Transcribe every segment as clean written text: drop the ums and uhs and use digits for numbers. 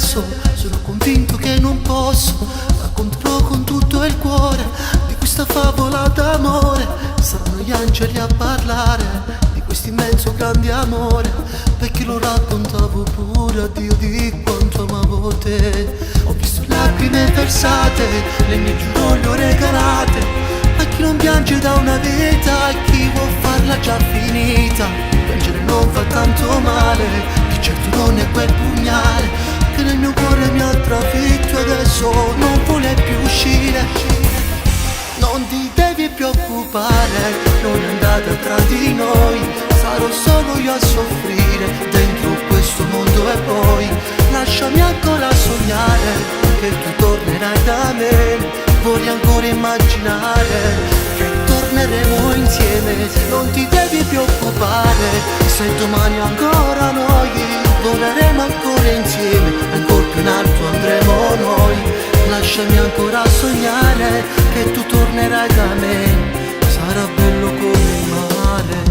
adesso sono convinto che non posso. Racconterò con tutto il cuore di questa favola d'amore. Saranno gli angeli a parlare di questo immenso grande amore, perché lo raccontavo pure a Dio di quanto amavo te. Ho visto lacrime versate, le mie giuro le ho regalate a chi non piange da una vita, a chi vuol farla già finita. Piangere non fa tanto male, di certo non è quel pugnale che nel mio cuore mi ha trafitto e adesso non vuole più uscire. Non ti devi preoccupare, non è andata tra di noi, sarò solo io a soffrire dentro questo mondo. E poi lasciami ancora sognare che tu tornerai da me. Vorrei ancora immaginare che torneremo insieme. Non ti devi preoccupare, se domani ancora noi voleremo ancora insieme, ancora più in alto andremo noi. Lasciami ancora sognare che tu tornerai da me, sarà bello come il mare.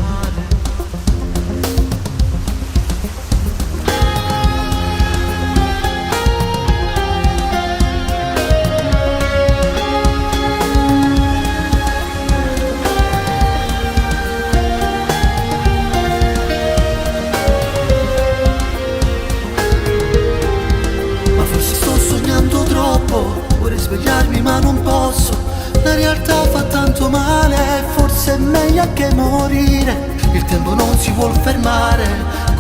Vorrei svegliarmi ma non posso, la realtà fa tanto male, forse è meglio anche morire. Il tempo non si vuol fermare,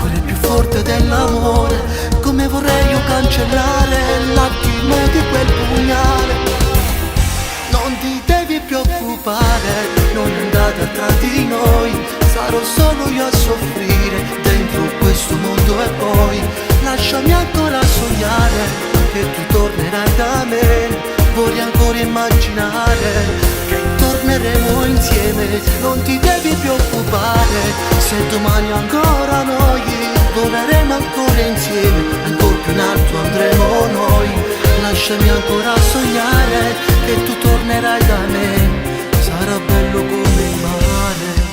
corre più forte dell'amore. Come vorrei io cancellare l'attimo di quel pugnale. Non ti devi preoccupare, non è andata tra di noi, sarò solo io a soffrire dentro questo mondo. E poi lasciami ancora sognare che tu tornerai da me. Vorrei ancora immaginare che torneremo insieme. Non ti devi preoccupare, se domani ancora noi voleremo ancora insieme, ancora più in alto andremo noi. Lasciami ancora sognare che tu tornerai da me, sarà bello come il mare.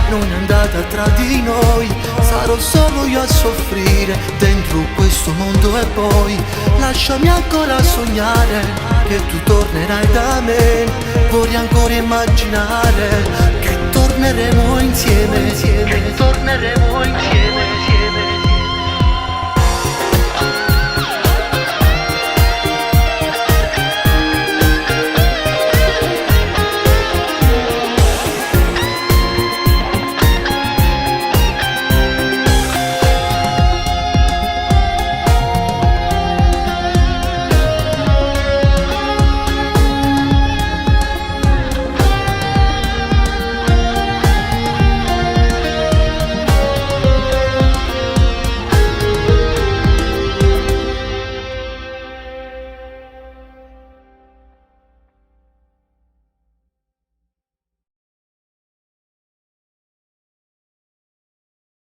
Non è andata tra di noi, sarò solo io a soffrire dentro questo mondo. E poi lasciami ancora sognare che tu tornerai da me. Vorrei ancora immaginare che torneremo insieme, che torneremo insieme.